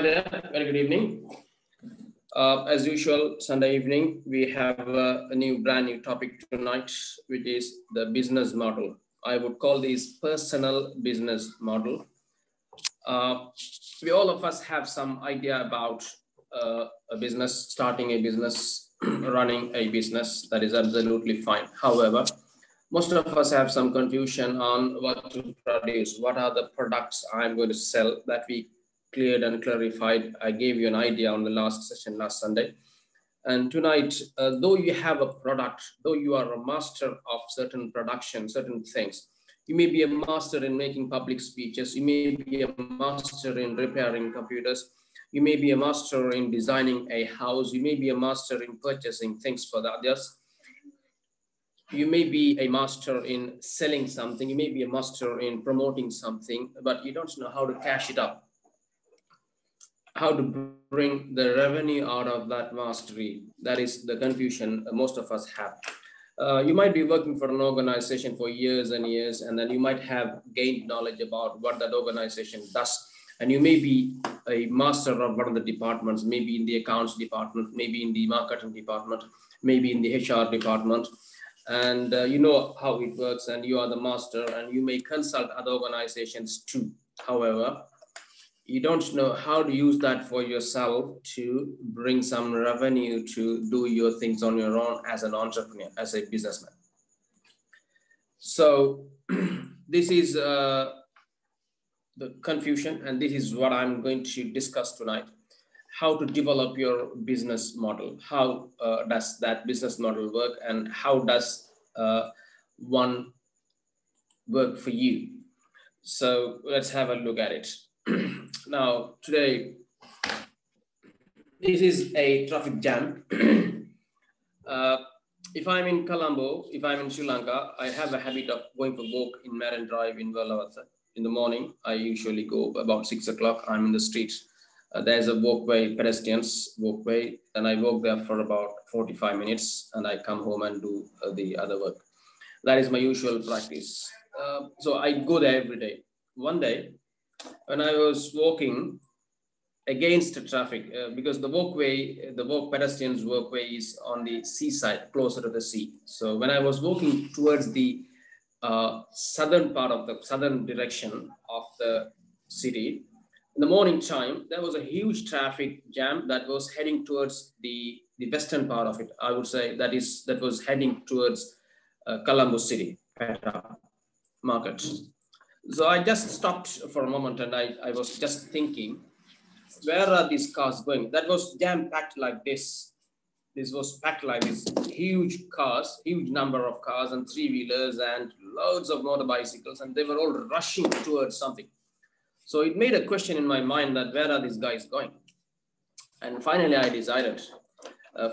there, very good evening. As usual, Sunday evening, we have a brand new topic tonight, which is the business model. I would call this personal business model. We all of us have some idea about a business, starting a business, running a business. That is absolutely fine. However, most of us have some confusion on what to produce. What are the products I'm going to sell that we cleared and clarified. I gave you an idea on the last session last Sunday. And tonight, though you have a product, though you are a master of certain production, certain things, you may be a master in making public speeches. You may be a master in repairing computers. You may be a master in designing a house. You may be a master in purchasing things for the others. You may be a master in selling something. You may be a master in promoting something, but you don't know how to cash it up, how to bring the revenue out of that mastery. That is the confusion most of us have. You might be working for an organization for years and years, and then you might have gained knowledge about what that organization does. And you may be a master of one of the departments, maybe in the accounts department, maybe in the marketing department, maybe in the HR department. And you know how it works, and you are the master, and you may consult other organizations too. However, you don't know how to use that for yourself to bring some revenue to do your things on your own as an entrepreneur, as a businessman. So this is the confusion, and this is what I'm going to discuss tonight. How to develop your business model. How does that business model work, and how does one work for you? So let's have a look at it. Now, today, this is a traffic jam. If I'm in Colombo, if I'm in Sri Lanka, I have a habit of going for walk in Marine Drive in Velavata. In the morning, I usually go about 6 o'clock. I'm in the streets. There's a walkway, pedestrians walkway, and I walk there for about 45 minutes, and I come home and do the other work. That is my usual practice. So I go there every day. One day, when I was walking against the traffic, because the pedestrians walkway is on the seaside, closer to the sea. So when I was walking towards the southern direction of the city, in the morning time, there was a huge traffic jam that was heading towards the western part of it. I would say that was heading towards Colombo city, Petra market. So I just stopped for a moment, and I was just thinking, where are these cars going? That was jam-packed like this. This was packed like this, huge number of cars and three-wheelers and loads of motorbicycles, and they were all rushing towards something. So it made a question in my mind that where are these guys going? And finally, I decided.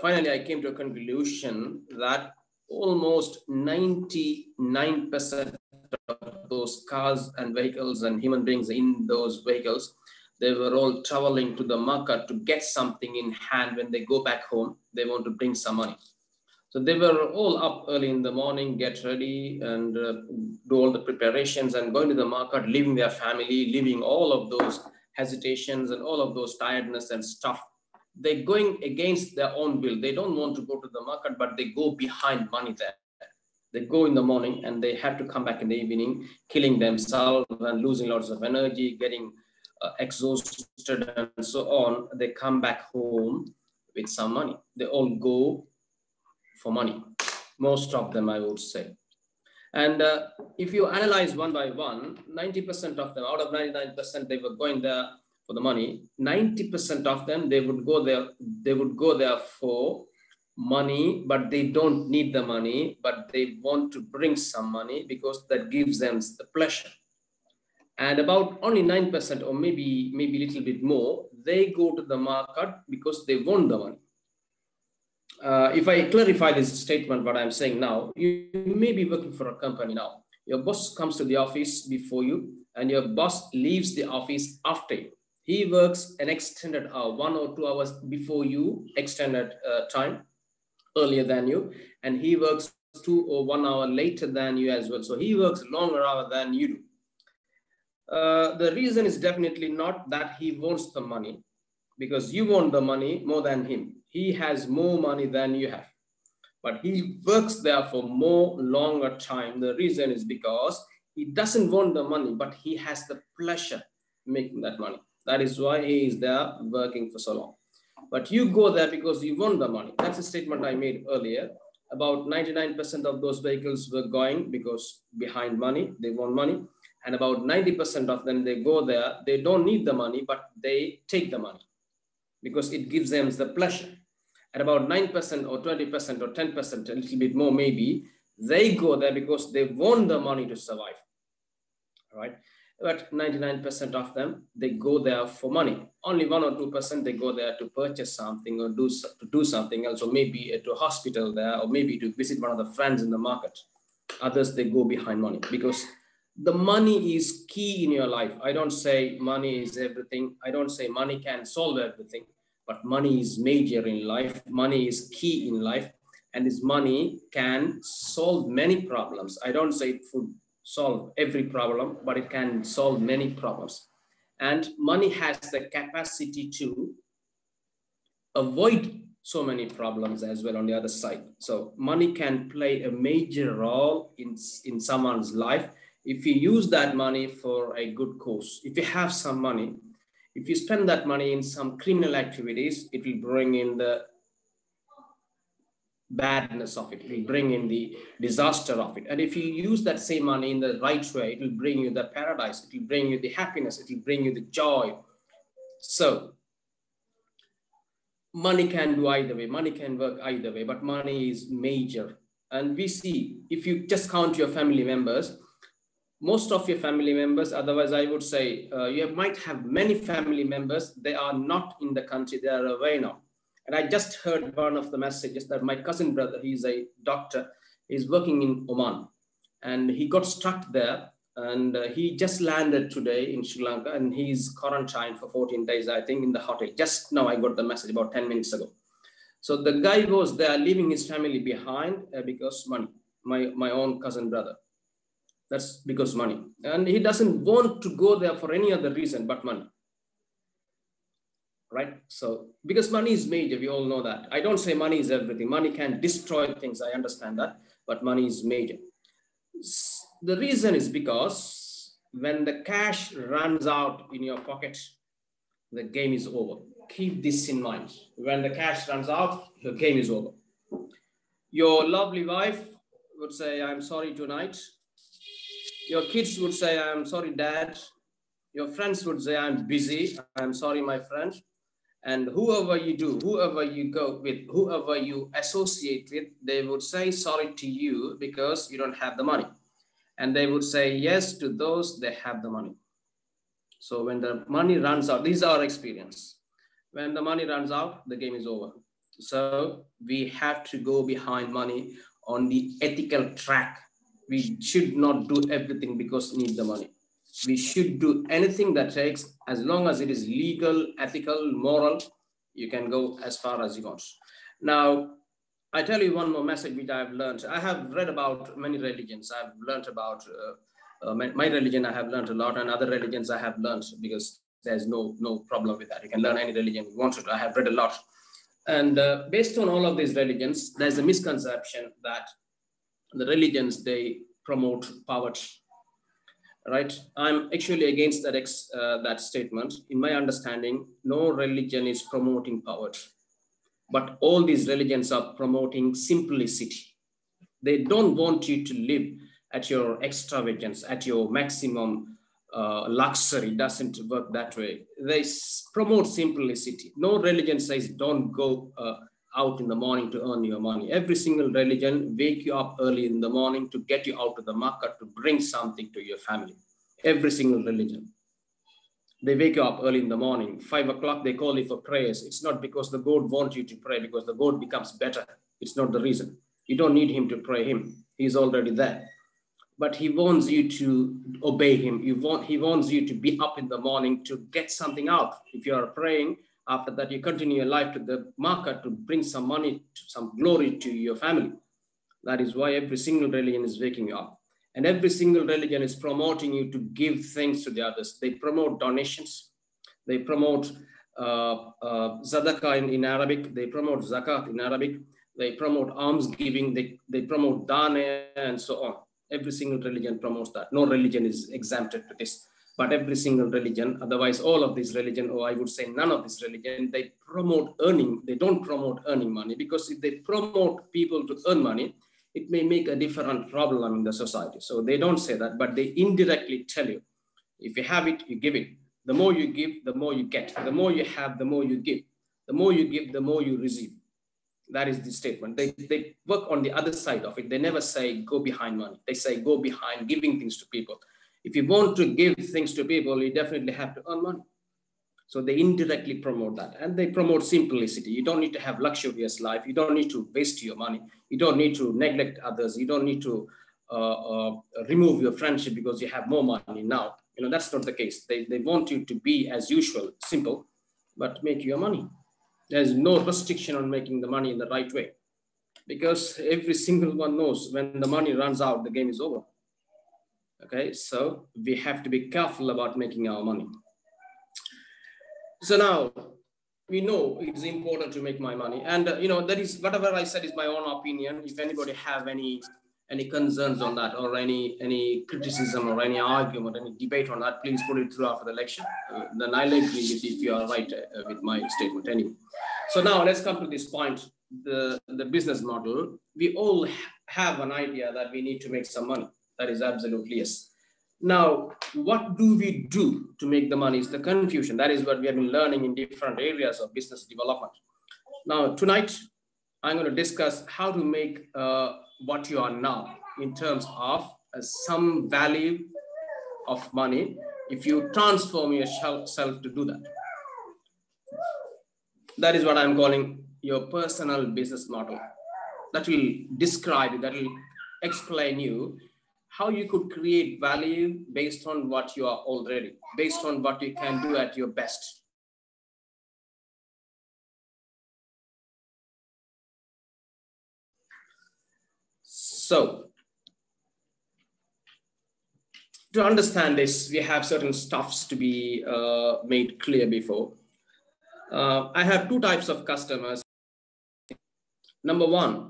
Finally, I came to a conclusion that almost 99% of those cars and vehicles and human beings in those vehicles, they were all traveling to the market to get something in hand. When they go back home, they want to bring some money. So they were all up early in the morning, get ready and do all the preparations and going to the market, leaving their family, leaving all of those hesitations and all of those tiredness and stuff. They're going against their own will. They don't want to go to the market, but they go behind money there. They go in the morning and they have to come back in the evening, killing themselves and losing lots of energy, getting exhausted and so on. They come back home with some money. They all go for money, most of them, I would say. And if you analyze one by one, 90% of them, out of 99%, they were going there for the money. 90% of them, they would go there for money, but they don't need the money, but they want to bring some money because that gives them the pleasure. And about only 9%, or maybe a little bit more, they go to the market because they want the money. If I clarify this statement, what I'm saying now, you may be working for a company now. Your boss comes to the office before you, and your boss leaves the office after you. He works an extended hour, 1 or 2 hours before you, extended time, earlier than you, and he works 2 or 1 hour later than you as well. So he works longer hour than you do. The reason is definitely not that he wants the money. because you want the money more than him. He has more money than you have, but he works there for more longer time. The reason is because he doesn't want the money, but he has the pleasure making that money. That is why he is there working for so long. But you go there because you want the money. That's a statement I made earlier. About 99% of those vehicles were going because behind money, they want money. And about 90% of them, they go there, they don't need the money, but they take the money because it gives them the pleasure. At about 9% or 20% or 10%, a little bit more maybe, they go there because they want the money to survive, right? But 99% of them, they go there for money. Only 1 or 2%, they go there to purchase something or to do something else, or maybe to a hospital there, or maybe to visit one of the friends in the market. Others, they go behind money because the money is key in your life. I don't say money is everything. I don't say money can solve everything, but money is major in life. Money is key in life, and this money can solve many problems. I don't say it would solve every problem, but it can solve many problems. And money has the capacity to avoid so many problems as well on the other side. So money can play a major role in someone's life if you use that money for a good cause. If you have some money, if you spend that money in some criminal activities, it will bring in the badness of it. It will bring in the disaster of it. And if you use that same money in the right way, it will bring you the paradise. It will bring you the happiness. It will bring you the joy. So money can do either way. Money can work either way, but money is major. And we see, if you just count your family members, most of your family members, otherwise I would say you might have many family members, they are not in the country, they are away now. And I just heard one of the messages that my cousin brother, he's a doctor, he's working in Oman, and he got stuck there, and he just landed today in Sri Lanka, and he's quarantined for 14 days, I think, in the hotel. Just now I got the message about 10 minutes ago. So the guy was there leaving his family behind because money, my own cousin brother. That's because money. And he doesn't want to go there for any other reason but money. Right? So, because money is major, we all know that. I don't say money is everything. Money can destroy things, I understand that, but money is major. The reason is because when the cash runs out in your pocket, the game is over. Keep this in mind. When the cash runs out, the game is over. Your lovely wife would say, I'm sorry tonight. Your kids would say, I'm sorry, Dad. Your friends would say, I'm busy. I'm sorry, my friend. And whoever you do, whoever you go with, whoever you associate with, they would say sorry to you because you don't have the money. And they would say yes to those that have the money. So when the money runs out, this is our experience. When the money runs out, the game is over. So we have to go behind money on the ethical track. We should not do everything because we need the money. We should do anything that takes, as long as it is legal, ethical, moral, you can go as far as you want. Now, I tell you one more message which I've learned. I have read about many religions. I've learned about my religion, I have learned a lot, and other religions I have learned because there's no problem with that. You can learn any religion you want to. I have read a lot. And based on all of these religions, there's a misconception that the religions, they promote poverty, right? I'm actually against that statement. In my understanding, no religion is promoting poverty, but all these religions are promoting simplicity. They don't want you to live at your extravagance, at your maximum luxury. It doesn't work that way. They promote simplicity. No religion says don't go out in the morning to earn your money. Every single religion wake you up early in the morning to get you out to the market to bring something to your family. Every single religion. They wake you up early in the morning, 5 o'clock, they call you for prayers. It's not because the God wants you to pray, because the God becomes better. It's not the reason. You don't need him to pray him. He's already there. But he wants you to obey him. He wants you to be up in the morning to get something out. If you are praying, after that you continue your life to the market to bring some money, some glory to your family. That is why every single religion is waking you up. And every single religion is promoting you to give things to the others. They promote donations. They promote Zadaqah in Arabic, they promote zakat in Arabic, they promote alms giving, they promote dana and so on. Every single religion promotes that. No religion is exempted to this, but every single religion, otherwise all of this religion, or I would say none of this religion, they promote earning. They don't promote earning money, because if they promote people to earn money, it may make a different problem in the society. So they don't say that, but they indirectly tell you, if you have it, you give it. The more you give, the more you get. The more you have, the more you give. The more you give, the more you receive. That is the statement. They work on the other side of it. They never say go behind money. They say go behind giving things to people. If you want to give things to people, you definitely have to earn money. So they indirectly promote that, and they promote simplicity. You don't need to have luxurious life. You don't need to waste your money. You don't need to neglect others. You don't need to remove your friendship because you have more money now. You know, that's not the case. They want you to be as usual, simple, but make your money. There's no restriction on making the money in the right way, because every single one knows when the money runs out, the game is over. Okay, so we have to be careful about making our money. So now we know it's important to make my money, and you know, that is whatever I said is my own opinion. If anybody have any concerns on that, or any criticism or any argument, any debate on that, please put it through after the lecture. Then I'll agree with if you are right with my statement anyway. So now let's come to this point, the business model. We all have an idea that we need to make some money. That is absolutely yes. Now, what do we do to make the money is the confusion. That is what we have been learning in different areas of business development. Now, tonight, I'm going to discuss how to make what you are now in terms of some value of money if you transform yourself to do that. That is what I'm calling your personal business model. That will describe it, that will explain you how you could create value based on what you are already, based on what you can do at your best. So, to understand this, we have certain stuffs to be made clear before. I have two types of customers. Number one,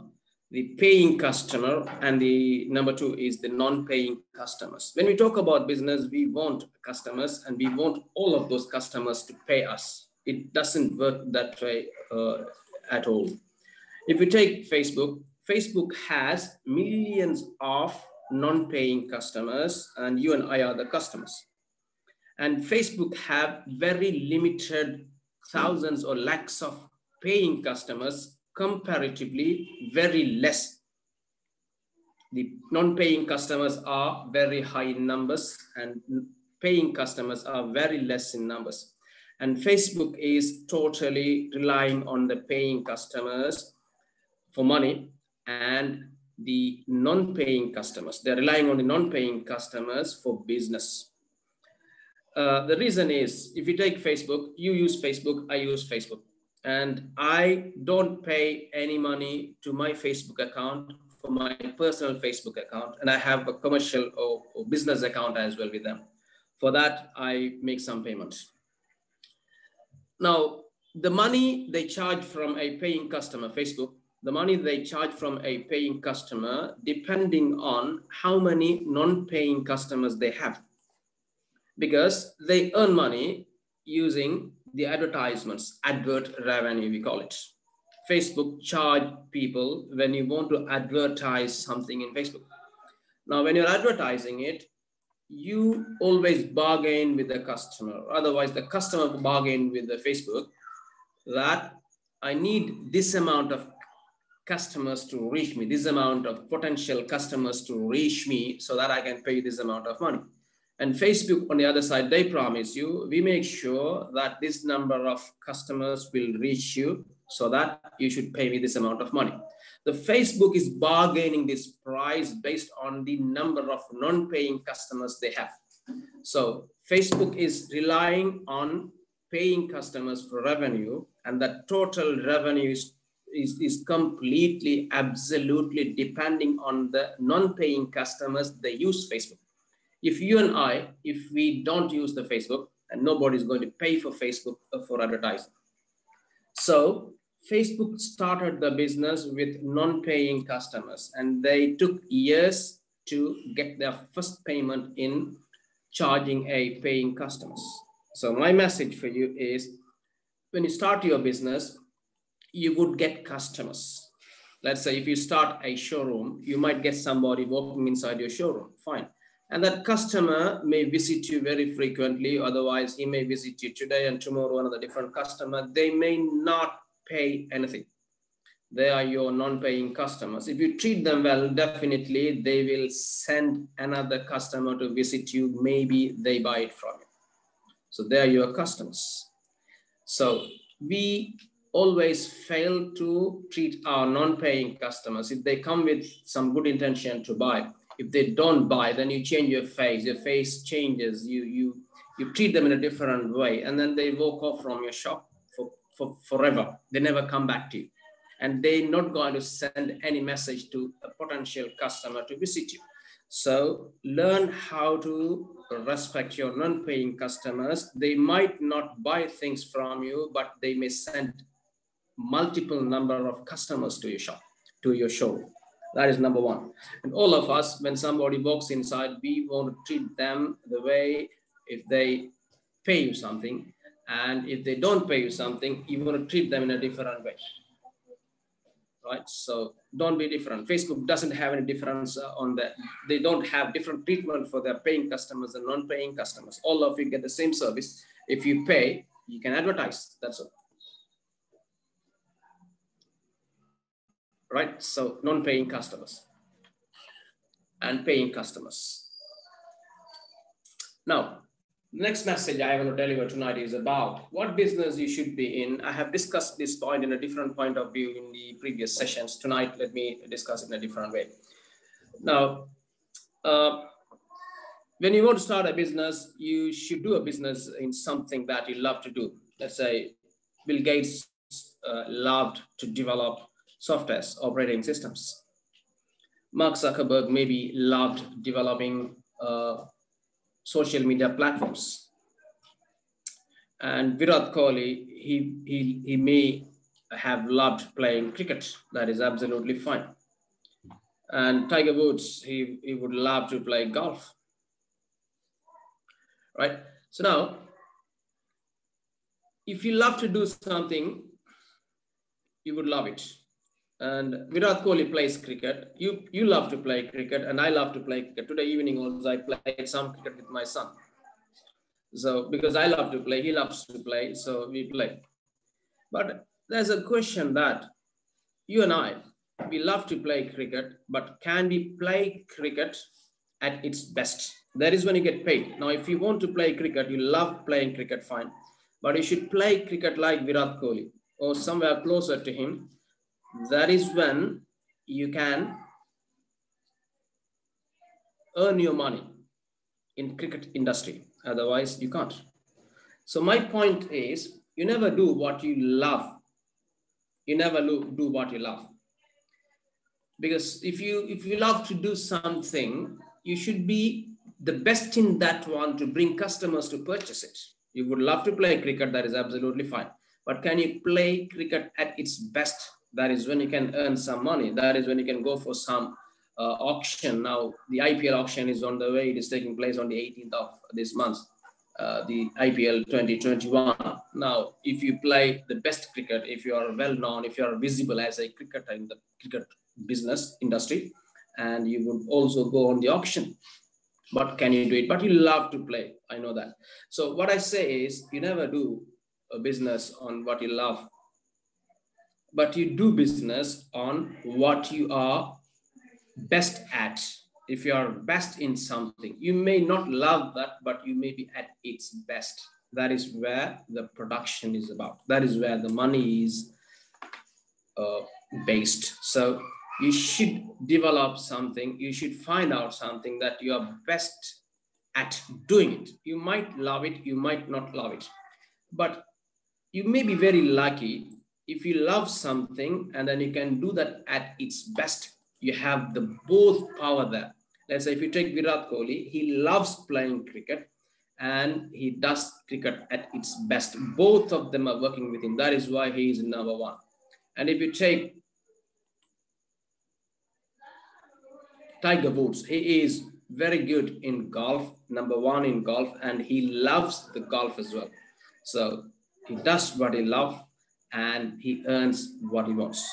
the paying customer, and the number two is the non-paying customers. When we talk about business, we want customers, and we want all of those customers to pay us. It doesn't work that way at all. If you take Facebook, Facebook has millions of non-paying customers, and you and I are the customers. And Facebook have very limited thousands or lakhs of paying customers, comparatively very less. The non-paying customers are very high in numbers, and paying customers are very less in numbers. And Facebook is totally relying on the paying customers for money, and the non-paying customers, they're relying on the non-paying customers for business. The reason is, if you take Facebook, you use Facebook, I use Facebook, and I don't pay any money to my Facebook account for my personal Facebook account, and I have a commercial or business account as well with them. For that, I make some payments. Now, the money they charge from a paying customer, Facebook, the money they charge from a paying customer, depending on how many non-paying customers they have. Because they earn money using the advertisements, advert revenue, we call it. Facebook charge people when you want to advertise something in Facebook. Now, when you're advertising it, you always bargain with the customer. Otherwise, the customer will bargain with the Facebook that I need this amount of customers to reach me, this amount of potential customers to reach me so that I can pay this amount of money. And Facebook, on the other side, they promise you, we make sure that this number of customers will reach you so that you should pay me this amount of money. The Facebook is bargaining this price based on the number of non-paying customers they have. So Facebook is relying on paying customers for revenue, and the total revenue is completely, absolutely depending on the non-paying customers they use Facebook. If you and I, if we don't use the Facebook and nobody's going to pay for Facebook for advertising. So Facebook started the business with non-paying customers, and they took years to get their first payment in charging a paying customers. So my message for you is, when you start your business, you would get customers. Let's say if you start a showroom, you might get somebody walking inside your showroom, fine. And that customer may visit you very frequently. Otherwise, he may visit you today and tomorrow another different customer. They may not pay anything. They are your non-paying customers. If you treat them well, definitely they will send another customer to visit you. Maybe they buy it from you. So they are your customers. So we always fail to treat our non-paying customers. If they come with some good intention to buy, if they don't buy, then you change your face changes, you treat them in a different way, and then they walk off from your shop for forever. They never come back to you. And they're not going to send any message to a potential customer to visit you. So learn how to respect your non-paying customers. They might not buy things from you, but they may send multiple number of customers to your shop, to your showroom. That is number one. And all of us, when somebody walks inside, we want to treat them the way, if they pay you something, and if they don't pay you something, you want to treat them in a different way. Right? So don't be different. Facebook doesn't have any difference on that. They don't have different treatment for their paying customers and non-paying customers. All of you get the same service. If you pay, you can advertise. That's all. Right? So non-paying customers and paying customers. Now, next message I want to deliver tonight is about what business you should be in. I have discussed this point in a different point of view in the previous sessions. Tonight, let me discuss it in a different way. Now, when you want to start a business, you should do a business in something that you love to do. Let's say Bill Gates loved to develop software operating systems. Mark Zuckerberg maybe loved developing social media platforms. And Virat Kohli, he may have loved playing cricket. That is absolutely fine. And Tiger Woods, he would love to play golf. Right? So now, if you love to do something, you would love it. And Virat Kohli plays cricket. You love to play cricket, and I love to play cricket. Today evening also I played some cricket with my son. So because I love to play, he loves to play, so we play. But there's a question that you and I, we love to play cricket, but can we play cricket at its best? That is when you get paid. Now, if you want to play cricket, you love playing cricket, fine. But you should play cricket like Virat Kohli or somewhere closer to him. That is when you can earn your money in cricket industry. Otherwise, you can't. So my point is, you never do what you love. You never do what you love. Because if you love to do something, you should be the best in that one to bring customers to purchase it. You would love to play cricket, that is absolutely fine. But can you play cricket at its best? That is when you can earn some money. That is when you can go for some auction. Now, the IPL auction is on the way. It is taking place on the 18th of this month, the IPL 2021. Now, if you play the best cricket, if you are well known, if you are visible as a cricketer in the cricket business industry, and you would also go on the auction. But can you do it? But you love to play. I know that. So what I say is, you never do a business on what you love, but you do business on what you are best at. If you are best in something, you may not love that, but you may be at its best. That is where the production is about. That is where the money is based. So you should develop something. You should find out something that you are best at doing it. You might love it. You might not love it. But you may be very lucky if you love something and then you can do that at its best. You have the both power there. Let's say if you take Virat Kohli, he loves playing cricket and he does cricket at its best. Both of them are working with him. That is why he is number one. And if you take Tiger Woods, he is very good in golf, number one in golf, and he loves the golf as well. So he does what he loves and he earns what he wants.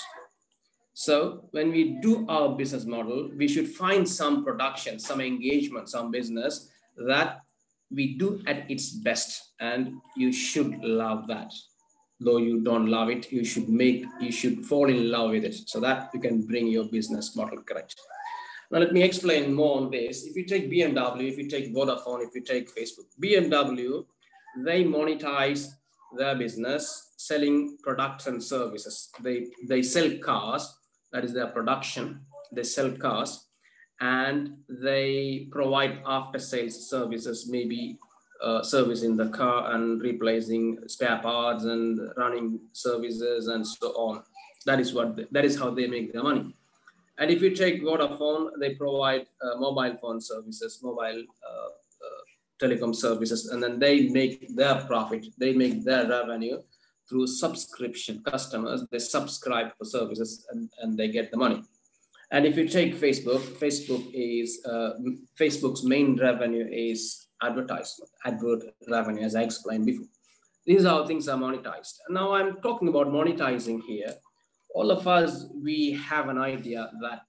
So when we do our business model, we should find some production, some engagement, some business that we do at its best, and you should love that. Though you don't love it, you should fall in love with it so that you can bring your business model correct. Now let me explain more on this. If you take BMW, if you take Vodafone, if you take Facebook, BMW, they monetize their business selling products and services. They sell cars. That is their production. They sell cars and they provide after-sales services, maybe servicing the car and replacing spare parts and running services and so on. That is how they make their money. And if you take Vodafone, they provide mobile phone services, mobile telecom services, and then they make their profit, they make their revenue through subscription. Customers, they subscribe for services and they get the money. And if you take Facebook, Facebook's main revenue is advertisement, advert revenue, as I explained before. These are how things are monetized. And now I'm talking about monetizing here. All of us, we have an idea that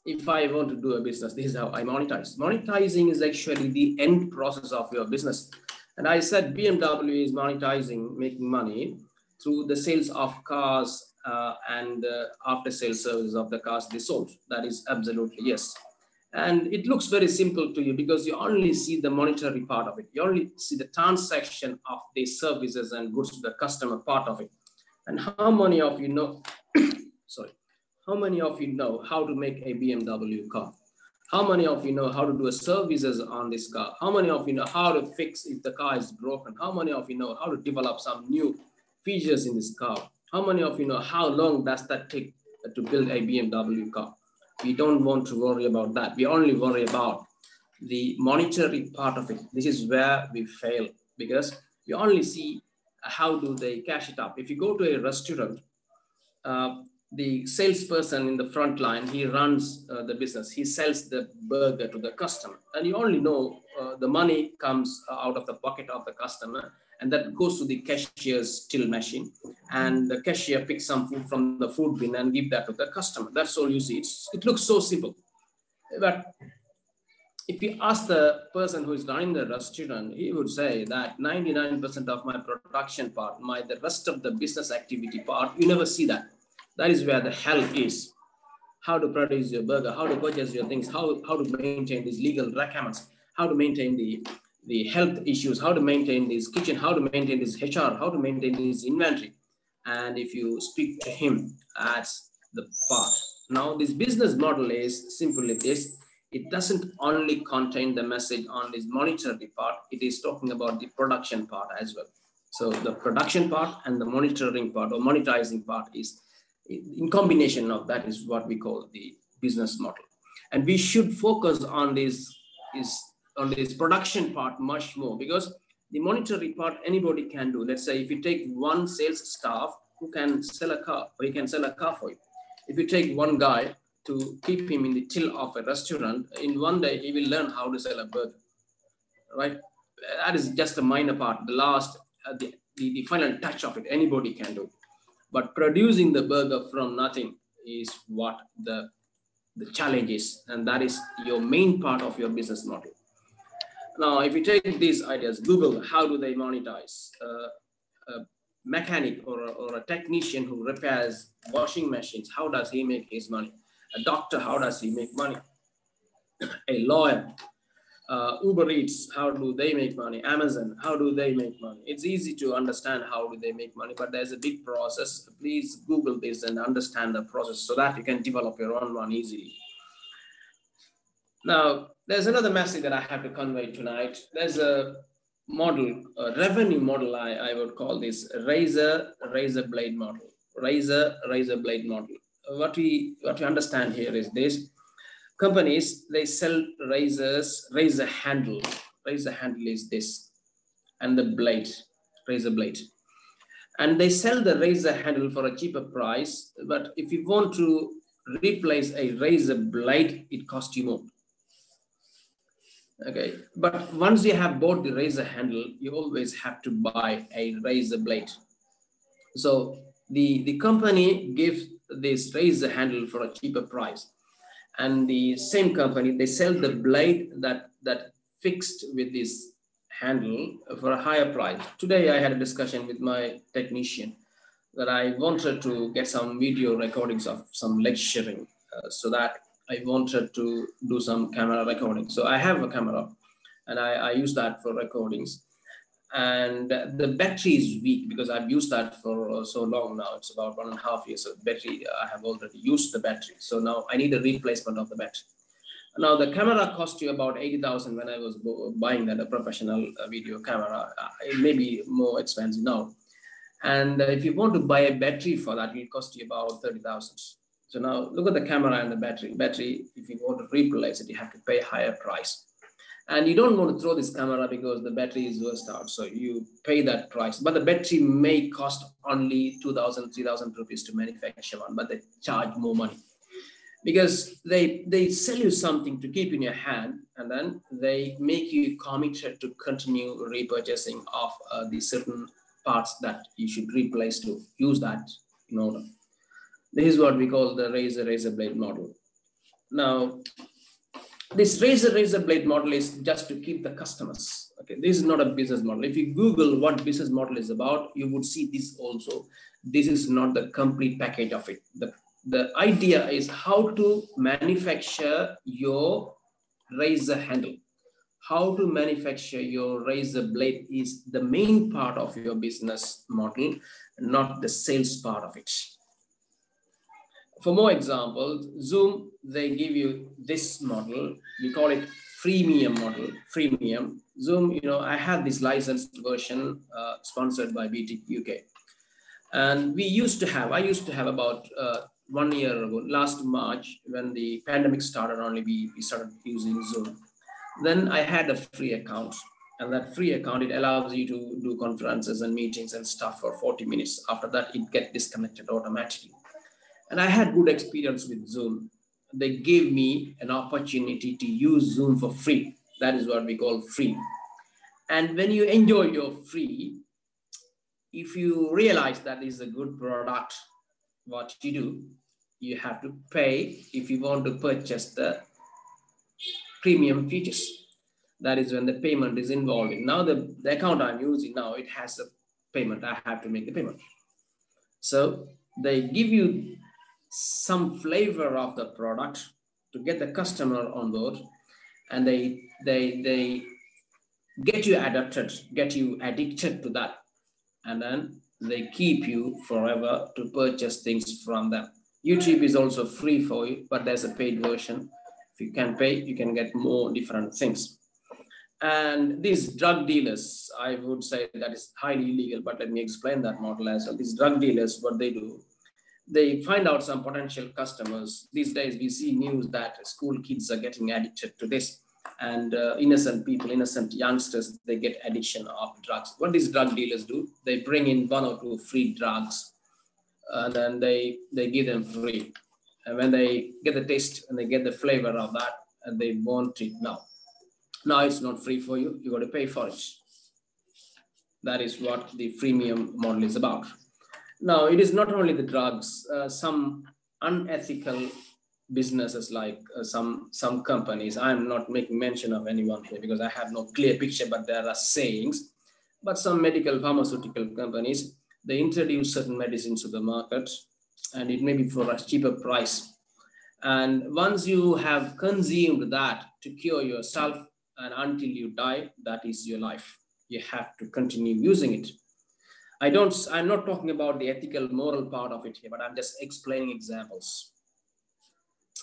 if I want to do a business, this is how I monetize. Monetizing is actually the end process of your business. And I said BMW is monetizing, making money through the sales of cars and after sales service of the cars they sold. That is absolutely yes. And it looks very simple to you because you only see the monetary part of it. You only see the transaction of the services and goods to the customer part of it. And how many of you know, sorry, how many of you know how to make a BMW car? How many of you know how to do a services on this car? How many of you know how to fix if the car is broken? How many of you know how to develop some new features in this car? How many of you know how long does that take to build a BMW car? We don't want to worry about that. We only worry about the monetary part of it. This is where we fail because you only see how do they cash it up. If you go to a restaurant, the salesperson in the front line, he runs the business. He sells the burger to the customer. And you only know the money comes out of the pocket of the customer and that goes to the cashier's till machine. And the cashier picks some food from the food bin and give that to the customer. That's all you see. It looks so simple. But if you ask the person who is running the restaurant, he would say that 99% of my production part, the rest of the business activity part, you never see that. That is where the hell is. How to produce your burger, how to purchase your things, how to maintain these legal requirements, how to maintain the health issues, how to maintain this kitchen, how to maintain this HR, how to maintain this inventory. And if you speak to him, that's the part. Now, this business model is simply this. It doesn't only contain the message on this monetary part, it is talking about the production part as well. So the production part and the monitoring part or monetizing part is in combination of that is what we call the business model. And we should focus on this production part much more because the monetary part anybody can do. Let's say if you take one sales staff who can sell a car, or he can sell a car for you. If you take one guy to keep him in the till of a restaurant, in one day he will learn how to sell a burger, right? That is just a minor part. The last, the final touch of it, anybody can do. But producing the burger from nothing is what the challenge is, and that is your main part of your business model. Now, if you take these ideas, Google, how do they monetize? A mechanic or a technician who repairs washing machines, how does he make his money? A doctor, how does he make money? A lawyer, Uber Eats, how do they make money? Amazon, how do they make money? It's easy to understand how do they make money, but there's a big process. Please Google this and understand the process so that you can develop your own one easily. Now, there's another message that I have to convey tonight. There's a model, a revenue model, I would call this razor blade model. Razor blade model. What we understand here is this. Companies, they sell razor handle, razor handle is this, and the blade, razor blade. And they sell the razor handle for a cheaper price, but if you want to replace a razor blade, it costs you more. Okay, but once you have bought the razor handle, you always have to buy a razor blade. So the company gives this razor handle for a cheaper price, and the same company, they sell the blade that fixed with this handle for a higher price. Today I had a discussion with my technician that I wanted to get some video recordings of some lecturing, so that I wanted to do some camera recording. So I have a camera and I use that for recordings. And the battery is weak because I've used that for so long now. It's about 1.5 years of battery. I have already used the battery. So now I need a replacement of the battery. Now the camera cost you about 80,000 when I was buying that, a professional video camera. It may be more expensive now. And if you want to buy a battery for that, it will cost you about 30,000. So now look at the camera and the battery. Battery, if you want to replace it, you have to pay a higher price. And you don't want to throw this camera because the battery is burst out. So you pay that price. But the battery may cost only 2,000, 3,000 rupees to manufacture one, but they charge more money. Because they sell you something to keep in your hand, and then they make you committed to continue repurchasing of the certain parts that you should replace to use that in order. This is what we call the razor blade model. Now, this razor blade model is just to keep the customers. Okay, this is not a business model. If you Google what business model is about, you would see this also. This is not the complete package of it. The idea is how to manufacture your razor handle. How to manufacture your razor blade is the main part of your business model, not the sales part of it. For more examples, Zoom, they give you this model. We call it freemium model, freemium. Zoom, I have this licensed version sponsored by BT UK. And I used to have about 1 year ago, last March, when the pandemic started, only we started using Zoom. Then I had a free account, and that free account, it allows you to do conferences and meetings and stuff for 40 minutes. After that, it gets disconnected automatically. And I had good experience with Zoom. They gave me an opportunity to use Zoom for free. That is what we call free. And when you enjoy your free, if you realize that is a good product, what you do, you have to pay if you want to purchase the premium features. That is when the payment is involved. Now the account I'm using now, it has a payment. I have to make the payment. So they give you some flavor of the product to get the customer on board, and they get you addicted to that, and then they keep you forever to purchase things from them. YouTube is also free for you, but there's a paid version. If you can pay, you can get more different things. And these drug dealers, I would say that is highly illegal, but let me explain that model as well. These drug dealers, what they do, they find out some potential customers. These days, we see news that school kids are getting addicted to this, and innocent people, innocent youngsters, they get addiction of drugs. What these drug dealers do, they bring in 1 or 2 free drugs, and then they give them free. And when they get the taste and they get the flavor of that, and they want it now. Now it's not free for you, you got to pay for it. That is what the freemium model is about. Now, it is not only the drugs, some unethical businesses like some companies, I'm not making mention of anyone here because I have no clear picture, but there are sayings. But some medical pharmaceutical companies, they introduce certain medicines to the market, and it may be for a cheaper price. And once you have consumed that to cure yourself and until you die, that is your life. You have to continue using it. I'm not talking about the ethical, moral part of it here, but I'm just explaining examples.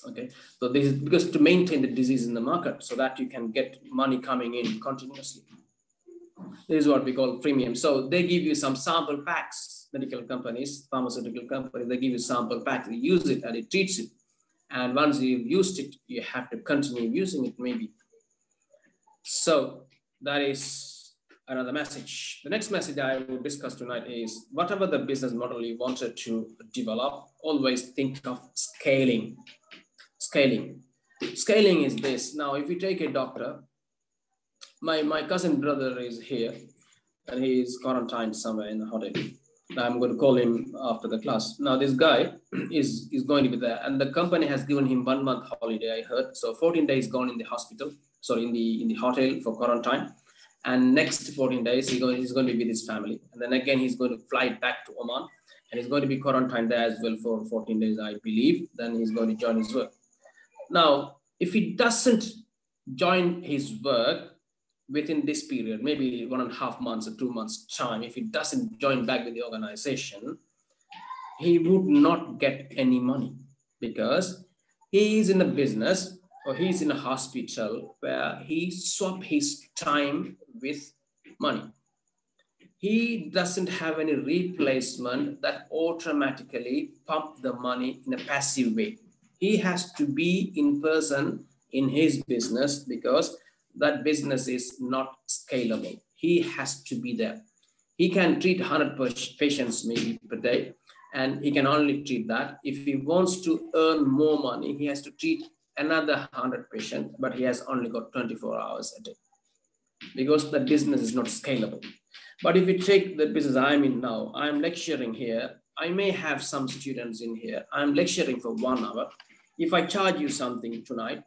Okay, so this is because to maintain the disease in the market so that you can get money coming in continuously. This is what we call premium. So they give you some sample packs, medical companies, pharmaceutical companies, they give you sample packs, you use it and it treats it. And once you've used it, you have to continue using it maybe. So that is another message. The next message I will discuss tonight is whatever the business model you wanted to develop, always think of scaling. Scaling. Scaling is this. Now, if you take a doctor, my cousin brother is here and he is quarantined somewhere in the hotel. I'm going to call him after the class. Now, this guy is going to be there, and the company has given him 1 month holiday, I heard. So 14 days gone in the hospital, sorry, in the hotel for quarantine. And next 14 days, he's going to be with his family. And then again, he's going to fly back to Oman, and he's going to be quarantined there as well for 14 days, I believe. Then he's going to join his work. Now, if he doesn't join his work within this period, maybe 1.5 months or 2 months time, if he doesn't join back with the organization, he would not get any money because he is in a business or he's in a hospital where he swap his time with money. He doesn't have any replacement that automatically pump the money in a passive way. He has to be in person in his business because that business is not scalable. He has to be there. He can treat 100 patients maybe per day, and he can only treat that. If he wants to earn more money, he has to treat another 100 patients, but he has only got 24 hours a day because the business is not scalable. But if you take the business I'm in now, I'm lecturing here. I may have some students in here. I'm lecturing for 1 hour. If I charge you something tonight,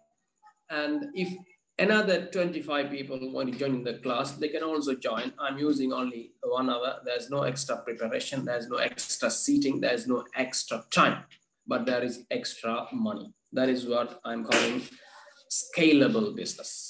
and if another 25 people want to join the class, they can also join. I'm using only 1 hour. There's no extra preparation. There's no extra seating. There's no extra time, but there is extra money. That is what I'm calling scalable business.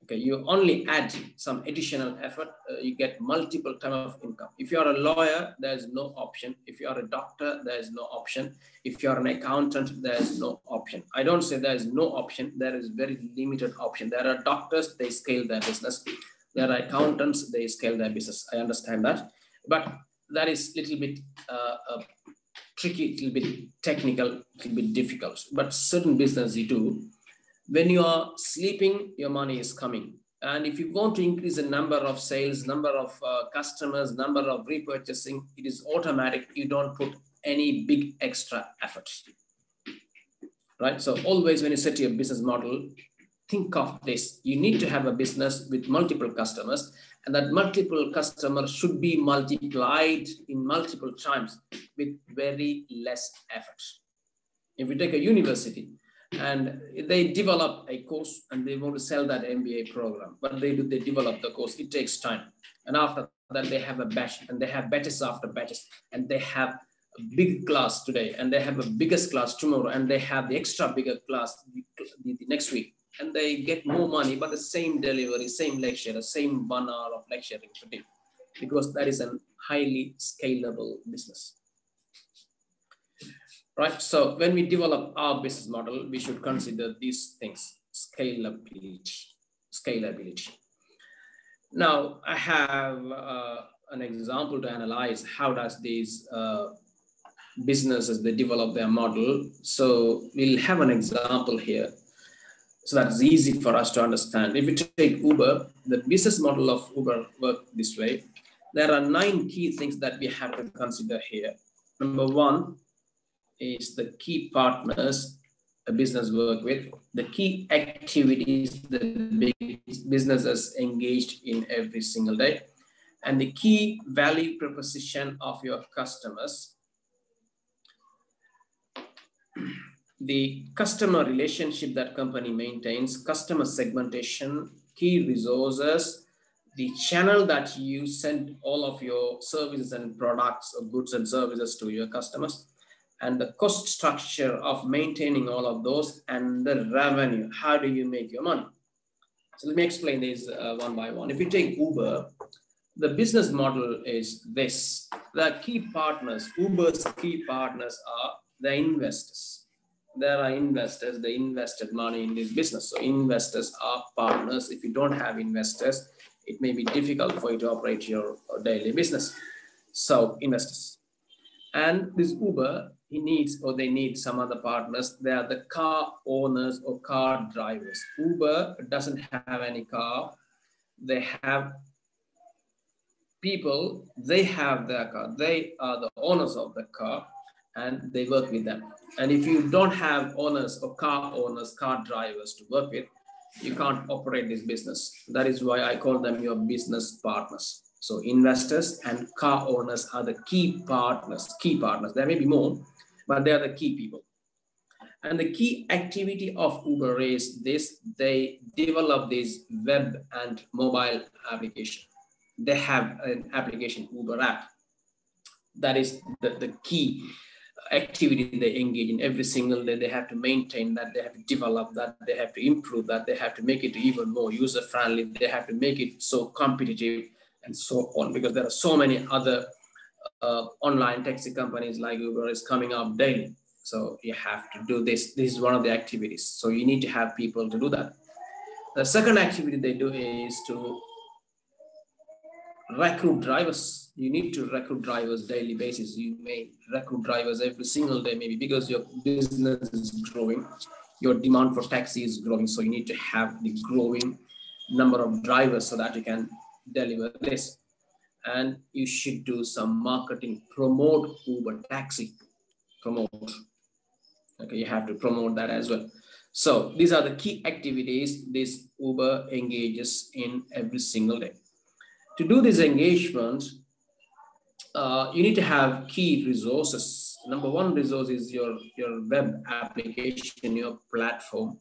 Okay, you only add some additional effort, you get multiple time of income. If you are a lawyer, there's no option. If you are a doctor, there's no option. If you are an accountant, there's no option. I don't say there's no option. There is very limited option. There are doctors, they scale their business. There are accountants, they scale their business. I understand that. But that is a little bit tricky, a little bit technical, a little bit difficult. But certain business you do, when you are sleeping, your money is coming. And if you want to increase the number of sales, number of customers, number of repurchasing, it is automatic. You don't put any big extra effort, right? So always when you set your business model, think of this. You need to have a business with multiple customers, and that multiple customers should be multiplied in multiple times with very less effort. If you take a university, and they develop a course and they want to sell that MBA program, but they develop the course, it takes time. And after that, they have a batch, and they have batches after batches, and they have a big class today, and they have a biggest class tomorrow, and they have the extra bigger class the next week, and they get more money, but the same delivery, same lecture, the same 1 hour of lecturing per day, because that is a highly scalable business. Right, so when we develop our business model, we should consider these things: scalability. Now, I have an example to analyze how does these businesses, they develop their model. So we'll have an example here, so that's easy for us to understand. If you take Uber, the business model of Uber works this way. There are 9 key things that we have to consider here. Number 1, is the key partners a business work with, the key activities the big businesses engaged in every single day, and the key value proposition of your customers, the customer relationship that company maintains, customer segmentation, key resources, the channel that you send all of your services and products or goods and services to your customers, and the cost structure of maintaining all of those, and the revenue. How do you make your money? So let me explain these one by one. If you take Uber, the business model is this. The key partners, Uber's key partners are the investors. There are investors, they invested money in this business. So investors are partners. If you don't have investors, it may be difficult for you to operate your daily business. So investors. And this Uber, they need some other partners. They are the car owners or car drivers. Uber doesn't have any car. they have people, they have their car, they are the owners of the car, and they work with them. And if you don't have owners or car owners, car drivers to work with, you can't operate this business. That is why I call them your business partners. So investors and car owners are the key partners, There may be more, but they are the key people. And the key activity of Uber is this: they develop this web and mobile application. They have an application, Uber app. That is the key activity they engage in every single day. They have to maintain that, they have to develop that, they have to improve that, they have to make it even more user-friendly, they have to make it so competitive and so on, because there are so many other online taxi companies like Uber is coming up daily. So you have to do this. This is one of the activities. So you need to have people to do that. The second activity they do is to recruit drivers. You need to recruit drivers daily basis. You may recruit drivers every single day, maybe because your business is growing, your demand for taxi is growing. So you need to have the growing number of drivers so that you can deliver this. And you should do some marketing, promote Uber taxi, promote. Okay, you have to promote that as well. So these are the key activities this Uber engages in every single day. To do this engagement, you need to have key resources. Number one resource is your web application, your platform.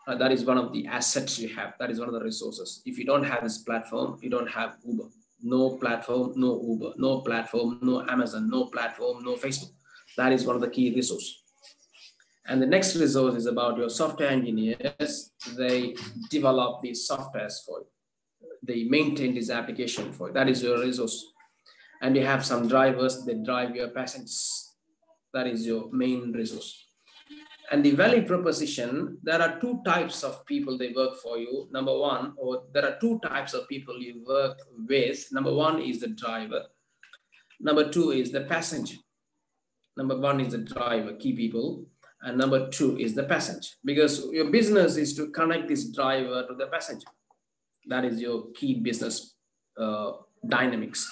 That is one of the assets you have. That is one of the resources. If you don't have this platform, you don't have Uber. No platform, no Uber. No platform, no Amazon. No platform, no Facebook. That is one of the key resources. And the next resource is about your software engineers. They develop these softwares for you. They maintain this application for you. That is your resource. And you have some drivers that drive your passengers. That is your main resource. And the value proposition, there are two types of people they work for you. Number one, or there are two types of people you work with. Number one is the driver. Number two is the passenger. Number one is the driver, key people. And number two is the passenger. Because your business is to connect this driver to the passenger. That is your key business dynamics.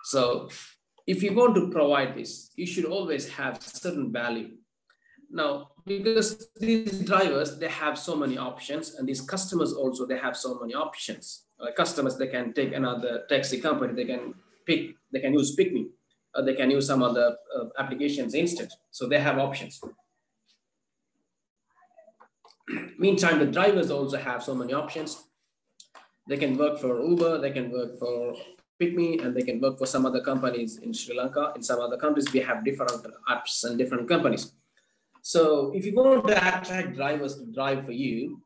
So if you want to provide this, you should always have certain value. Now, because these drivers, they have so many options, and these customers also, they have so many options. Customers, they can take another taxi company, they can use PickMe, or they can use some other applications instead. So they have options. Meantime, the drivers also have so many options. They can work for Uber, they can work for PickMe, and they can work for some other companies in Sri Lanka. In some other countries, we have different apps and different companies. So if you want to attract drivers to drive for you,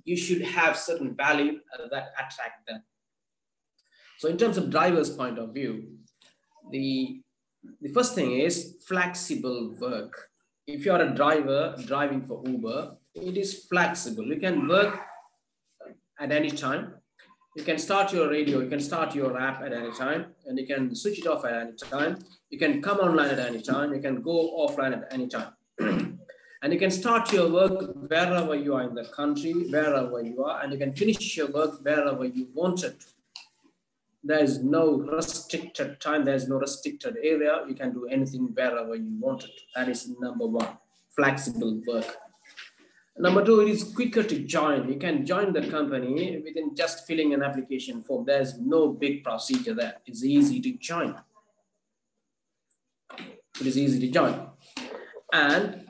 you should have certain value that attract them. So in terms of drivers' point of view, the first thing is flexible work. If you're a driver driving for Uber, it is flexible. You can work at any time. You can start your radio, you can start your app at any time, and you can switch it off at any time. You can come online at any time. You can go offline at any time. And you can start your work wherever you are in the country, wherever you are, and you can finish your work wherever you want it. There is no restricted time. There is no restricted area. You can do anything wherever you want it. That is number one, flexible work. Number two, it is quicker to join. You can join the company within just filling an application form. There's no big procedure there. It's easy to join. It is easy to join. And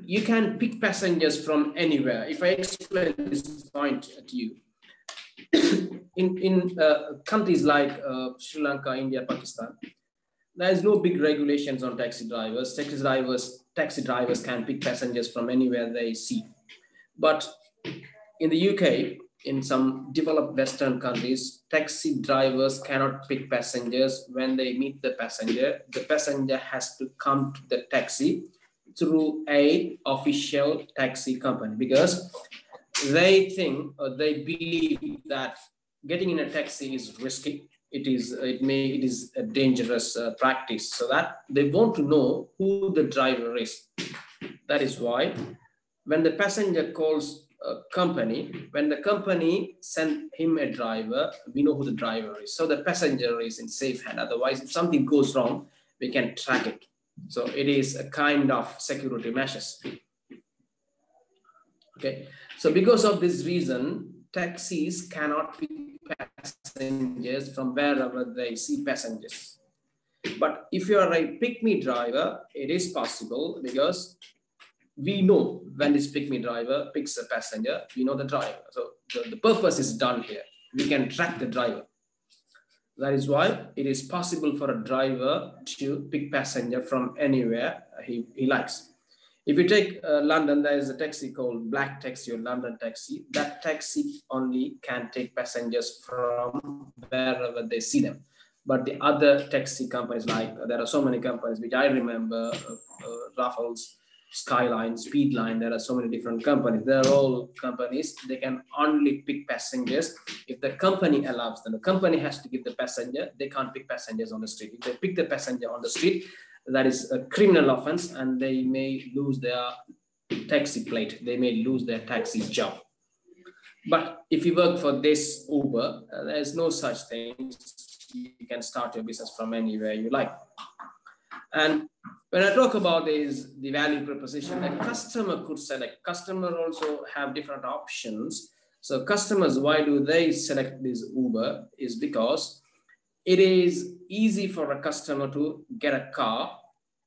you can pick passengers from anywhere. If I explain this point to you, in countries like Sri Lanka, India, Pakistan, there is no big regulations on taxi drivers. Taxi drivers can pick passengers from anywhere they see. But in the UK, in some developed Western countries, taxi drivers cannot pick passengers. When they meet the passenger has to come to the taxi through a official taxi company, because they think or they believe that getting in a taxi is risky. It is a dangerous practice, so that they want to know who the driver is. That is why when the passenger calls company, when the company send him a driver, we know who the driver is. So the passenger is in safe hand. Otherwise, if something goes wrong, we can track it. So it is a kind of security measures. Okay. So because of this reason, taxis cannot pick passengers from wherever they see passengers. But if you are a pick-me driver, it is possible because we know when this pick-me driver picks a passenger, we know the driver. So the purpose is done here. We can track the driver. That is why it is possible for a driver to pick passenger from anywhere he likes. If you take London, there is a taxi called Black Taxi or London Taxi. That taxi only can take passengers from wherever they see them. But the other taxi companies, like there are so many companies which I remember, Raffles, Skyline, Speedline, there are so many different companies. They're all companies, they can only pick passengers if the company allows them. The company has to give the passenger, they can't pick passengers on the street. If they pick the passenger on the street, that is a criminal offense and they may lose their taxi plate. They may lose their taxi job. But if you work for this Uber, there's no such thing. You can start your business from anywhere you like. And when I talk about is the value proposition, a customer could select. Customer also have different options. So customers, why do they select this Uber? Is because it is easy for a customer to get a car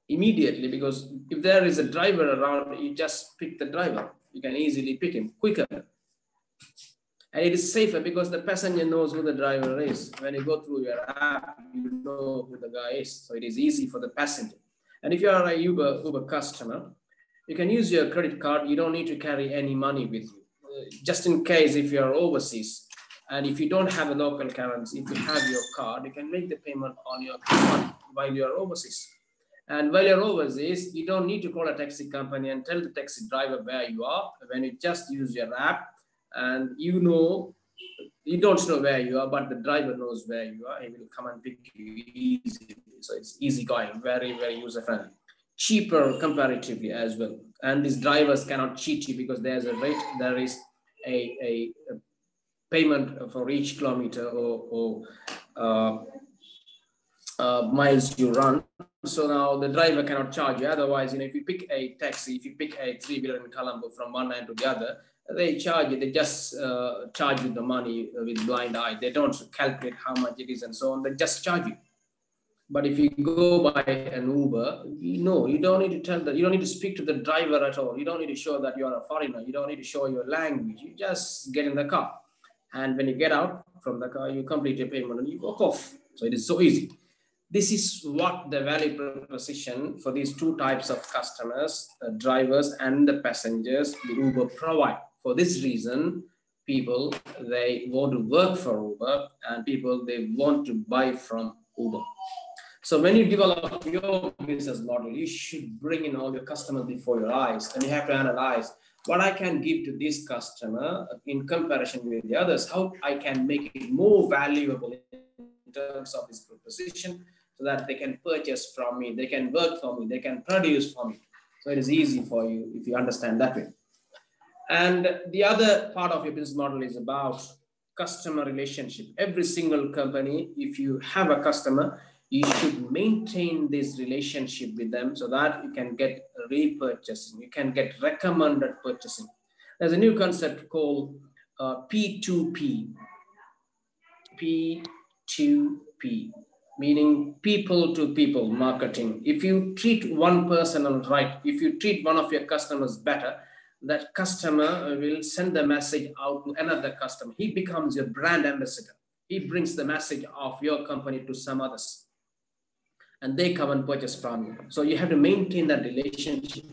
immediately, because if there is a driver around, you just pick the driver. You can easily pick him quicker. And it is safer because the passenger knows who the driver is. When you go through your app, you know who the guy is. So it is easy for the passenger. And if you are a Uber customer, you can use your credit card. You don't need to carry any money with you. Just in case if you are overseas, and if you don't have a local currency, if you have your card, you can make the payment on your card while you are overseas. And while you're overseas, you don't need to call a taxi company and tell the taxi driver where you are. When you just use your app, and you don't know where you are, but the driver knows where you are. He will come and pick you easily. So it's easy going, very, very user-friendly. Cheaper comparatively as well. And these drivers cannot cheat you because there's a rate, there is a payment for each kilometer or miles you run. So now the driver cannot charge you. Otherwise, if you pick a taxi, if you pick a 3-wheeler in Colombo from one end to the other, they charge you. They just charge you the money with blind eye. They don't calculate how much it is and so on. They just charge you. But if you go by an Uber, you don't need to tell that. You don't need to speak to the driver at all. You don't need to show that you are a foreigner. You don't need to show your language. You just get in the car. And when you get out from the car, you complete your payment and you walk off. So it is so easy. This is what the value proposition for these two types of customers, the drivers and the passengers, the Uber provide. For this reason, people, they want to work for Uber, and people, they want to buy from Uber. So when you develop your business model, you should bring in all your customers before your eyes, and you have to analyze what I can give to this customer in comparison with the others, how I can make it more valuable in terms of this proposition, so that they can purchase from me, they can work for me, they can produce for me. So it is easy for you if you understand that way. And the other part of your business model is about customer relationship. Every single company, if you have a customer, you should maintain this relationship with them so that you can get repurchasing, you can get recommended purchasing. There's a new concept called P2P. P2P, meaning people to people marketing. If you treat one person right, if you treat one of your customers better, that customer will send the message out to another customer. He becomes your brand ambassador. He brings the message of your company to some others, and they come and purchase from you. So you have to maintain that relationship.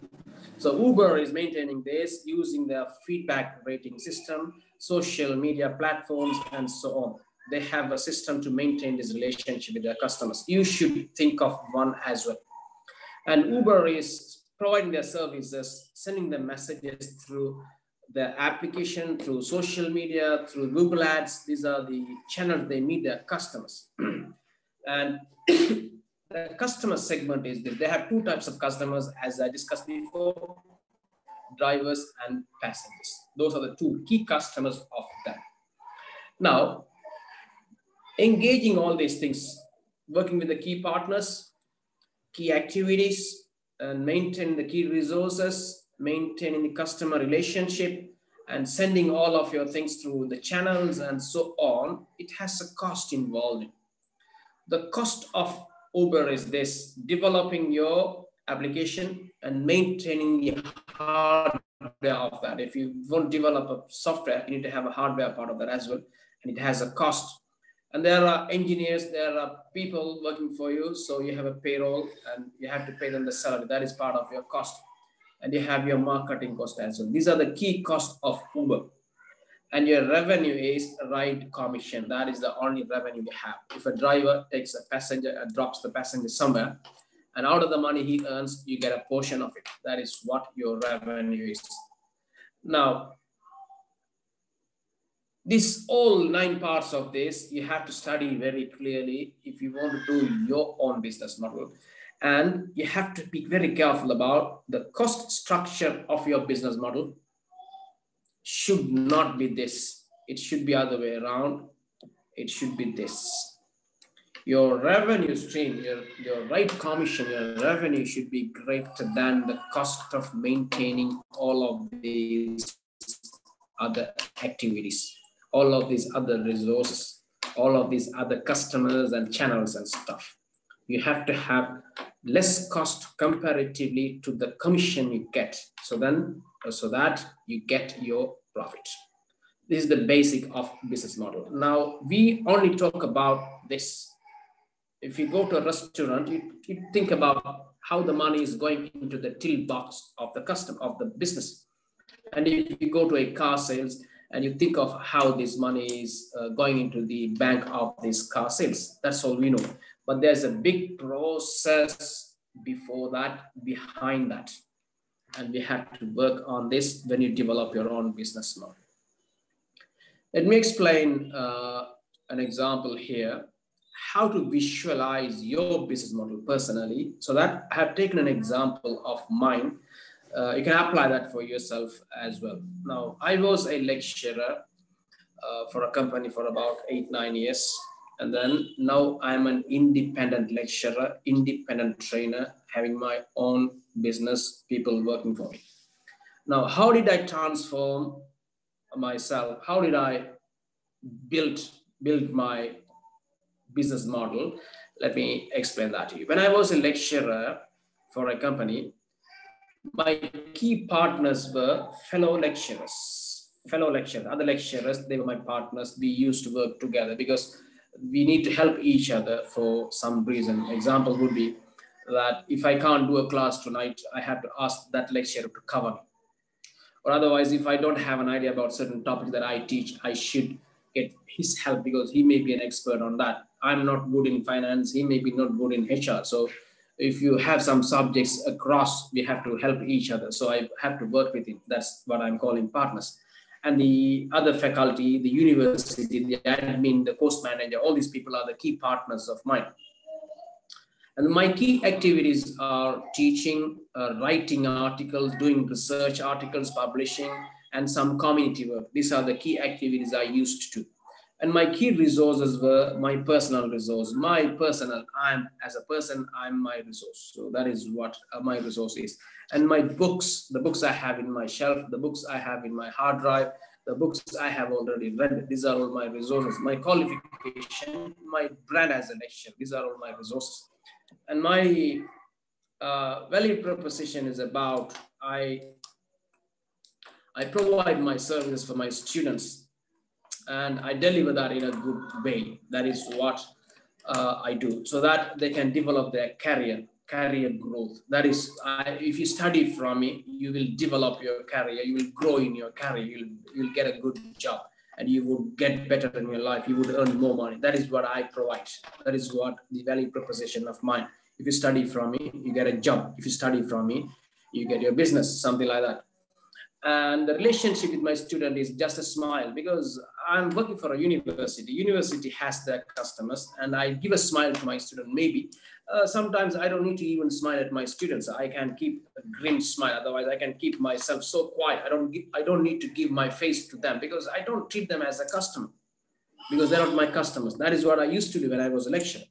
So Uber is maintaining this using their feedback rating system, social media platforms, and so on. They have a system to maintain this relationship with their customers. You should think of one as well. And Uber is providing their services, sending them messages through their application, through social media, through Google Ads. These are the channels they meet their customers. And the customer segment is this. They have two types of customers, as I discussed before. drivers and passengers. Those are the two key customers of that. Now, engaging all these things, working with the key partners, key activities, and maintaining the key resources, maintaining the customer relationship, and sending all of your things through the channels and so on, it has a cost involved. The cost of Uber is this: developing your application and maintaining the hardware of that. If you won't develop a software, you need to have a hardware part of that as well, and it has a cost. And there are engineers, there are people working for you, so you have a payroll and you have to pay them the salary. That is part of your cost. And you have your marketing cost as well. These are the key costs of Uber. And your revenue is ride commission. That is the only revenue you have. If a driver takes a passenger and drops the passenger somewhere, and out of the money he earns, you get a portion of it. That is what your revenue is. Now, this all 9 parts of this, you have to study very clearly if you want to do your own business model. And you have to be very careful about the cost structure of your business model. Should not be this. It should be other way around. It should be this. Your revenue stream, your ride commission, your revenue should be greater than the cost of maintaining all of these other activities, all of these other resources, all of these other customers and channels and stuff. You have to have less cost comparatively to the commission you get, so that you get your profit. This is the basic of business model. Now, we only talk about this. If you go to a restaurant, you think about how the money is going into the till box of the customer, of the business. And if you go to a car sales and you think of how this money is going into the bank of these car sales, that's all we know. But there's a big process before that, behind that. And we have to work on this when you develop your own business model. Let me explain an example here, how to visualize your business model personally. So that I have taken an example of mine. You can apply that for yourself as well. Now, I was a lecturer for a company for about 8-9 years. And then now I'm an independent lecturer, independent trainer, having my own business, people working for me. Now, how did I transform myself? How did I build my business model? Let me explain that to you. When I was a lecturer for a company, my key partners were fellow lecturers, other lecturers, they were my partners. We used to work together because we need to help each other for some reason. Example would be that if I can't do a class tonight, I have to ask that lecturer to cover me. Or otherwise, if I don't have an idea about certain topics that I teach, I should get his help because he may be an expert on that. I'm not good in finance, he may be not good in HR. So if you have some subjects across, we have to help each other. So I have to work with him. That's what I'm calling partners. And the other faculty, the university, the admin, the course manager, all these people are the key partners of mine. And my key activities are teaching, writing articles, doing research articles, publishing, and some community work. These are the key activities I used to do. And my key resources were my personal resource. As a person, I'm my resource. So that is what my resource is. And my books, the books I have in my shelf, the books I have in my hard drive, the books I have already read, these are all my resources. My qualification, my brand as a lecturer, these are all my resources. And my value proposition is about, I provide my services for my students and I deliver that in a good way. That is what I do, so that they can develop their career growth. That is, if you study from me, you will develop your career, you will grow in your career, you'll get a good job, and you will get better in your life, you would earn more money. That is what I provide. That is what the value proposition of mine. If you study from me, you get a job. If you study from me, you get your business, something like that. And the relationship with my student is just a smile, because I'm working for a university. University has their customers, and I give a smile to my student. Maybe sometimes I don't need to even smile at my students. I can keep a grim smile. Otherwise, I can keep myself so quiet. I don't need to give my face to them, because I don't treat them as a customer, because they're not my customers. That is what I used to do when I was a lecturer.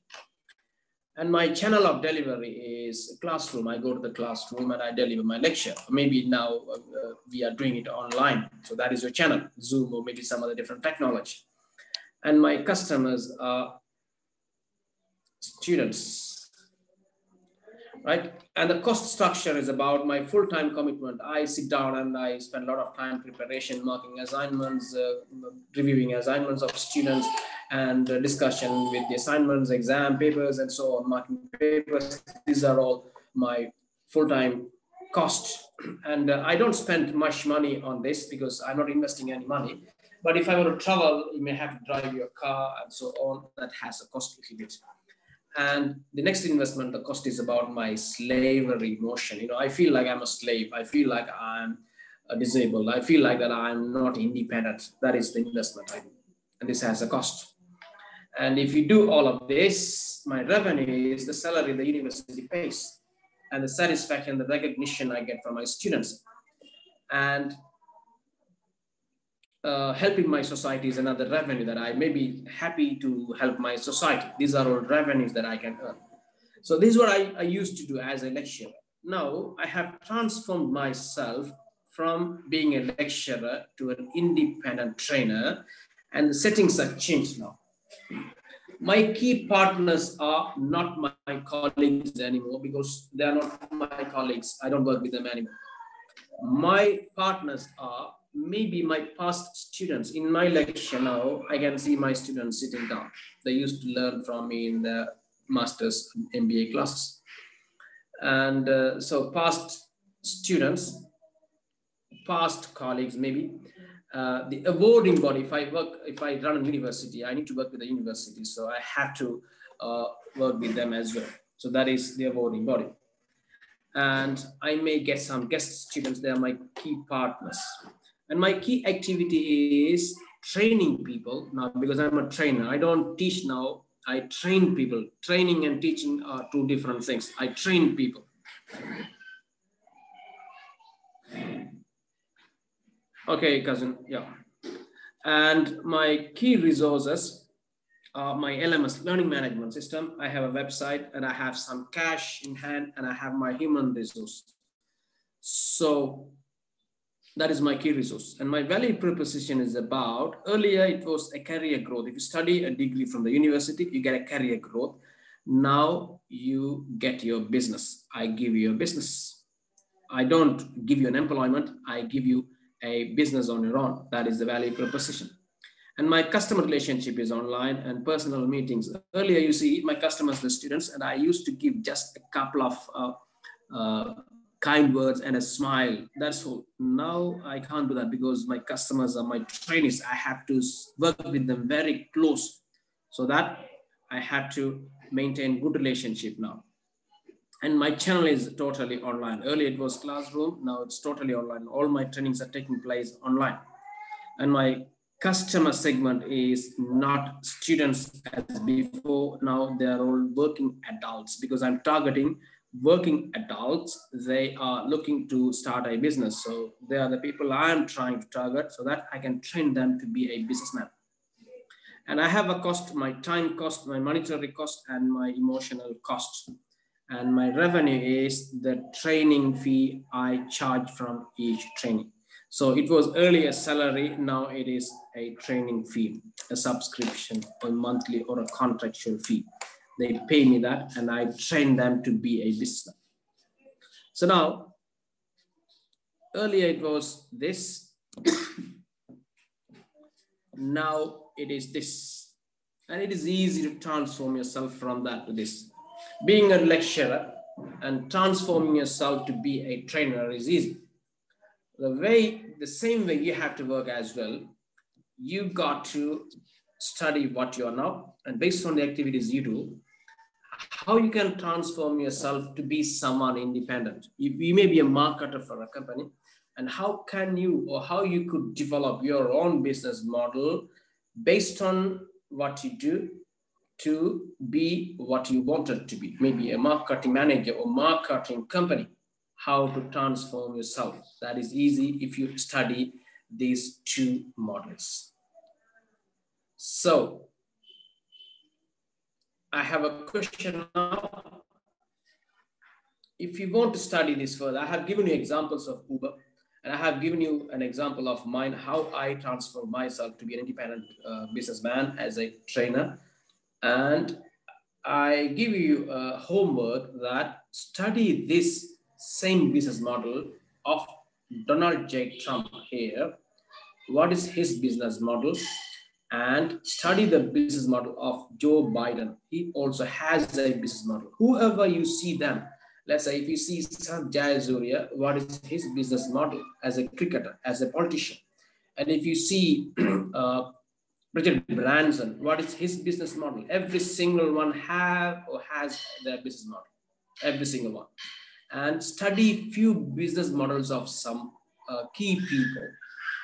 And my channel of delivery is classroom. I go to the classroom and I deliver my lecture. Maybe now we are doing it online. So that is your channel, Zoom, or maybe some other different technology. And my customers are students, right? And the cost structure is about my full-time commitment. I sit down and I spend a lot of time preparation, marking assignments, reviewing assignments of students, and discussion with the assignments, exam papers, and so on, marking papers. These are all my full-time cost. And I don't spend much money on this because I'm not investing any money. But if I were to travel, you may have to drive your car and so on. That has a cost a little bit. And the next investment, the cost is about my slavery motion. You know, I feel like I'm a slave. I feel like I'm disabled. I feel like that I'm not independent. That is the investment I do. And this has a cost. And if you do all of this, my revenue is the salary the university pays, and the satisfaction, the recognition I get from my students. And helping my society is another revenue that I may be happy to help my society. These are all revenues that I can earn. So this is what I used to do as a lecturer. Now I have transformed myself from being a lecturer to an independent trainer, and the settings have changed now. My key partners are not my colleagues anymore, because they are not my colleagues. I don't work with them anymore. My partners are maybe my past students. In my lecture now, I can see my students sitting down. They used to learn from me in the master's MBA classes. And so past students, past colleagues, maybe. The awarding body, if I run a university, I need to work with the university. So I have to work with them as well. So that is the awarding body. And I may get some guest students. They are my key partners. And my key activity is training people now, because I'm a trainer. I don't teach now, I train people. Training and teaching are two different things. I train people. Okay, cousin, yeah. And my key resources are my LMS, Learning Management System. I have a website, and I have some cash in hand, and I have my human resource. So that is my key resource. And my value proposition is about, earlier it was a career growth. If you study a degree from the university, you get a career growth. Now you get your business. I give you a business. I don't give you an employment. I give you a business on your own. That is the value proposition. And my customer relationship is online and personal meetings. Earlier, you see, my customers, the students, and I used to give just a couple of kind words and a smile. That's all. Now I can't do that, because my customers are my trainees. I have to work with them very close, so that I have to maintain good relationship now. And my channel is totally online. Earlier it was classroom. Now it's totally online. All my trainings are taking place online. And my customer segment is not students as before. Now they are all working adults, because I'm targeting working adults. They are looking to start a business. So they are the people I'm trying to target, so that I can train them to be a businessman. And I have a cost, my time cost, my monetary cost, and my emotional cost. And my revenue is the training fee I charge from each training. So it was earlier salary, now it is a training fee, a subscription, a monthly or a contractual fee. They pay me that, and I train them to be a business. So now, earlier it was this, now it is this. And it is easy to transform yourself from that to this. Being a lecturer and transforming yourself to be a trainer is easy. The same way you have to work as well. You got to study what you are now, and based on the activities you do, how you can transform yourself to be someone independent. You may be a marketer for a company, and how can you or how you could develop your own business model based on what you do to be what you wanted to be, maybe a marketing manager or marketing company, how to transform yourself. That is easy if you study these two models. So I have a question now. If you want to study this further, I have given you examples of Uber, and I have given you an example of mine, how I transform myself to be an independent businessman as a trainer. And I give you a homework that study this same business model of Donald J. Trump here. What is his business model? And study the business model of Joe Biden. He also has a business model. Whoever you see them, let's say if you see Sanjay Surya, what is his business model as a cricketer, as a politician? And if you see Richard Branson, what is his business model? Every single one have or has their business model, every single one. And study few business models of some key people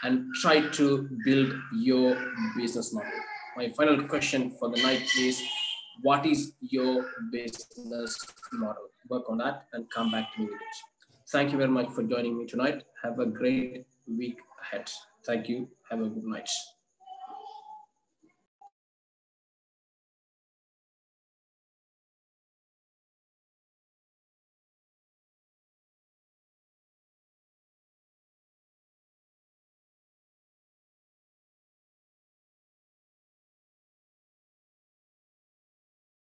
and try to build your business model. My final question for the night is, what is your business model? Work on that and come back to me with it. Thank you very much for joining me tonight. Have a great week ahead. Thank you. Have a good night.